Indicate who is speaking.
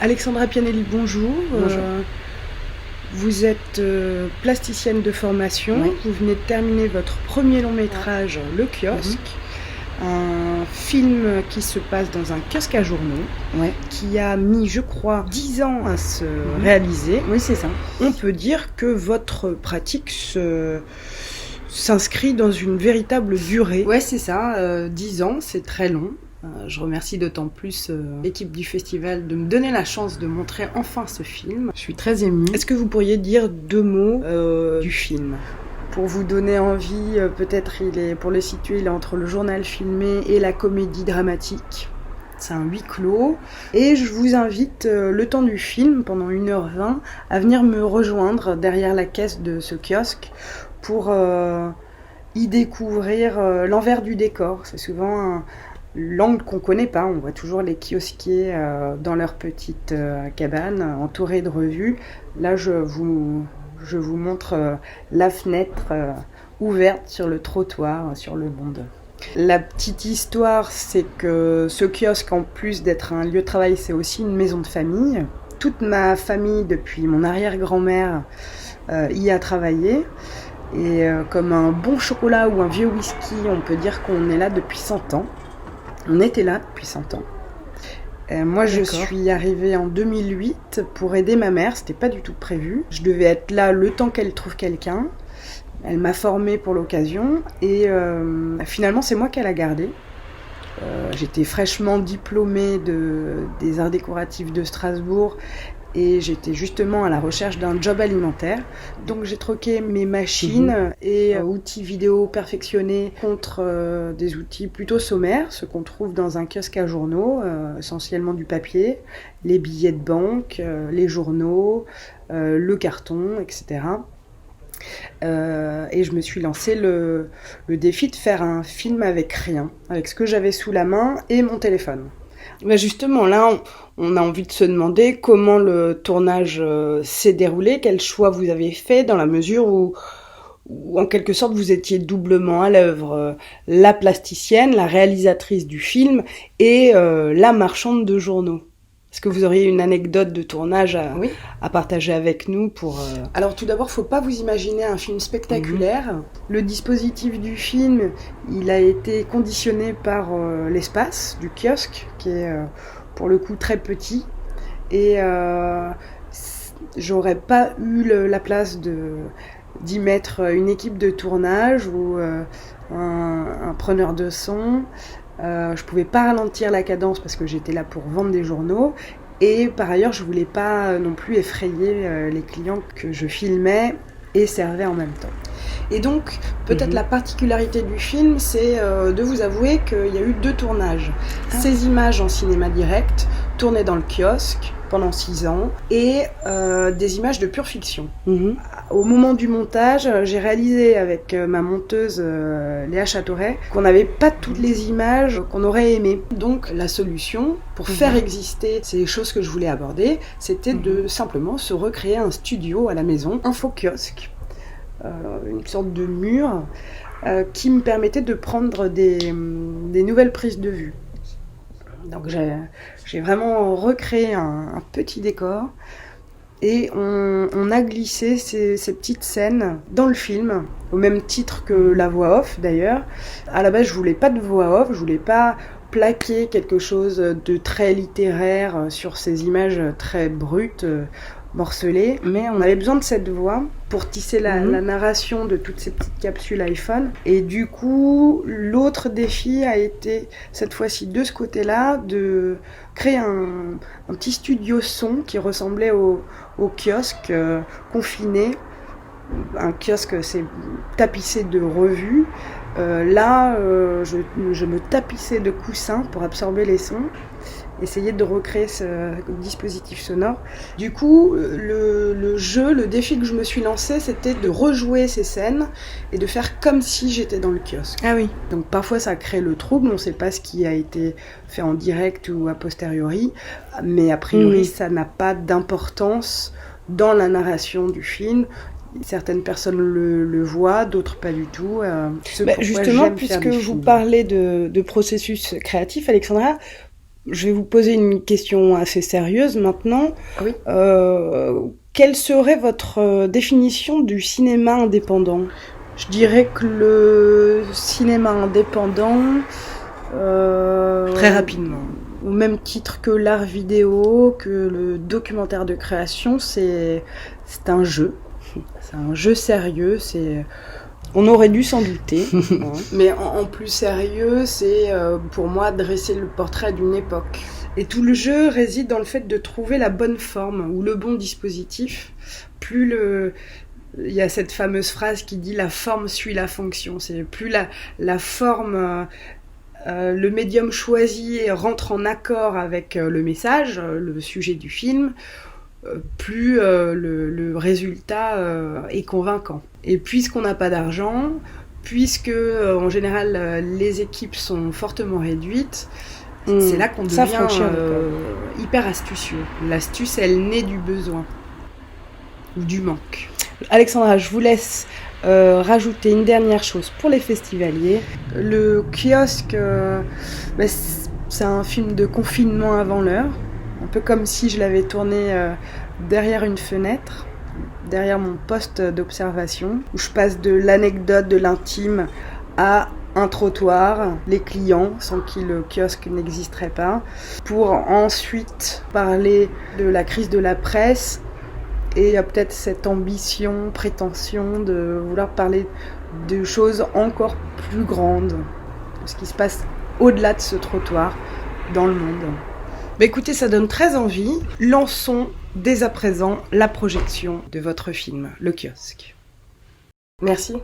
Speaker 1: Alexandra Pianelli, bonjour.
Speaker 2: Bonjour.
Speaker 1: Vous êtes plasticienne de formation.
Speaker 2: Oui.
Speaker 1: Vous venez de terminer votre premier long métrage, Le Kiosque. Un film qui se passe dans un kiosque à journaux,
Speaker 2: Ouais.
Speaker 1: qui a mis, je crois, 10 ans à se réaliser.
Speaker 2: Oui, c'est ça.
Speaker 1: On peut dire que votre pratique s'inscrit dans une véritable durée.
Speaker 2: Ouais, c'est ça. 10 ans, c'est très long. Je remercie d'autant plus l'équipe du festival de me donner la chance de montrer enfin ce film. Je suis très émue.
Speaker 1: Est-ce que vous pourriez dire 2 mots du film ? Pour vous donner envie, peut-être pour le situer, il est entre le journal filmé et la comédie dramatique. C'est un huis clos. Et je vous invite, le temps du film, pendant 1h20, à venir me rejoindre derrière la caisse de ce kiosque pour y découvrir l'envers du décor. C'est souvent l'angle qu'on connaît pas. On voit toujours les kiosquiers dans leur petite cabane, entourés de revues. Là, je vous montre la fenêtre ouverte sur le trottoir, sur le monde. La petite histoire, c'est que ce kiosque, en plus d'être un lieu de travail, c'est aussi une maison de famille. Toute ma famille, depuis mon arrière-grand-mère, y a travaillé. Et comme un bon chocolat ou un vieux whisky, on peut dire qu'on est là depuis 100 ans. On était là depuis 100 ans. Moi, je suis arrivée en 2008 pour aider ma mère. C'était pas du tout prévu. Je devais être là le temps qu'elle trouve quelqu'un. Elle m'a formée pour l'occasion. Et finalement, c'est moi qu'elle a gardée. J'étais fraîchement diplômée des arts décoratifs de Strasbourg. Et j'étais justement à la recherche d'un job alimentaire. Donc j'ai troqué mes machines et outils vidéo perfectionnés contre des outils plutôt sommaires, ce qu'on trouve dans un kiosque à journaux, essentiellement du papier, les billets de banque, les journaux, le carton, etc. Et je me suis lancé le défi de faire un film avec rien, avec ce que j'avais sous la main et mon téléphone. Ben justement, là, on a envie de se demander comment le tournage s'est déroulé, quel choix vous avez fait, dans la mesure où en quelque sorte, vous étiez doublement à l'œuvre. La plasticienne, la réalisatrice du film et la marchande de journaux. Est-ce que vous auriez une anecdote de tournage à partager avec nous pour... Alors tout d'abord, faut pas vous imaginer un film spectaculaire. Le dispositif du film, il a été conditionné par l'espace du kiosque, qui est pour le coup très petit. Et j'aurais pas eu la place d'y mettre une équipe de tournage ou un preneur de son. Je pouvais pas ralentir la cadence parce que j'étais là pour vendre des journaux. Et par ailleurs, je voulais pas non plus effrayer les clients que je filmais et servais en même temps. Et donc, peut-être la particularité du film, c'est de vous avouer qu'il y a eu 2 tournages. Ces images en cinéma direct, tournées dans le kiosque pendant 6 ans, et des images de pure fiction. Au moment du montage, j'ai réalisé avec ma monteuse Léa Châteauret qu'on n'avait pas toutes les images qu'on aurait aimées. Donc la solution pour faire exister ces choses que je voulais aborder, c'était de simplement se recréer un studio à la maison, un faux kiosque, une sorte de mur qui me permettait de prendre des nouvelles prises de vue. Donc j'ai vraiment recréé un petit décor. Et on a glissé ces petites scènes dans le film, au même titre que la voix off d'ailleurs. À la base, je voulais pas de voix off, je voulais pas plaquer quelque chose de très littéraire sur ces images très brutes, morcelées. Mais on avait besoin de cette voix pour tisser la narration de toutes ces petites capsules iPhone. Et du coup, l'autre défi a été, cette fois-ci de ce côté-là, de créer un petit studio son qui ressemblait au kiosque confiné. Un kiosque, c'est tapissé de revues. Je me tapissais de coussins pour absorber les sons, essayer de recréer ce dispositif sonore. Du coup, le défi que je me suis lancé, c'était de rejouer ces scènes et de faire comme si j'étais dans le kiosque. Ah oui.
Speaker 2: Donc parfois ça crée le trouble, on ne sait pas ce qui a été fait en direct ou a posteriori, mais a priori ça n'a pas d'importance dans la narration du film. Certaines personnes le voient, d'autres pas du tout.
Speaker 1: Justement, puisque vous parlez de processus créatif, Alexandra, Je vais vous poser une question assez sérieuse maintenant.
Speaker 2: Oui.
Speaker 1: Quelle serait votre définition du cinéma indépendant ?
Speaker 2: Je dirais que le cinéma indépendant...
Speaker 1: Très rapidement.
Speaker 2: Au même titre que l'art vidéo, que le documentaire de création, c'est un jeu. C'est un jeu sérieux,
Speaker 1: On aurait dû s'en douter.
Speaker 2: Mais en plus sérieux, c'est pour moi dresser le portrait d'une époque.
Speaker 1: Et tout le jeu réside dans le fait de trouver la bonne forme ou le bon dispositif. Il y a cette fameuse phrase qui dit « la forme suit la fonction ». C'est plus la forme... le médium choisi rentre en accord avec le message, le sujet du film, plus le résultat est convaincant. Et puisqu'on n'a pas d'argent, puisque en général les équipes sont fortement réduites, c'est là qu'on devient hyper astucieux. L'astuce, elle naît du besoin ou du manque. Alexandra, je vous laisse rajouter une dernière chose pour les festivaliers.
Speaker 2: Le kiosque, c'est un film de confinement avant l'heure, un peu comme si je l'avais tourné derrière une fenêtre, derrière mon poste d'observation, où je passe de l'anecdote, de l'intime à un trottoir, les clients, sans qui le kiosque n'existerait pas, pour ensuite parler de la crise de la presse. Et il y a peut-être cette ambition, prétention de vouloir parler de choses encore plus grandes, ce qui se passe au-delà de ce trottoir, dans le monde.
Speaker 1: Écoutez, ça donne très envie. Lançons dès à présent la projection de votre film, Le Kiosque.
Speaker 2: Merci.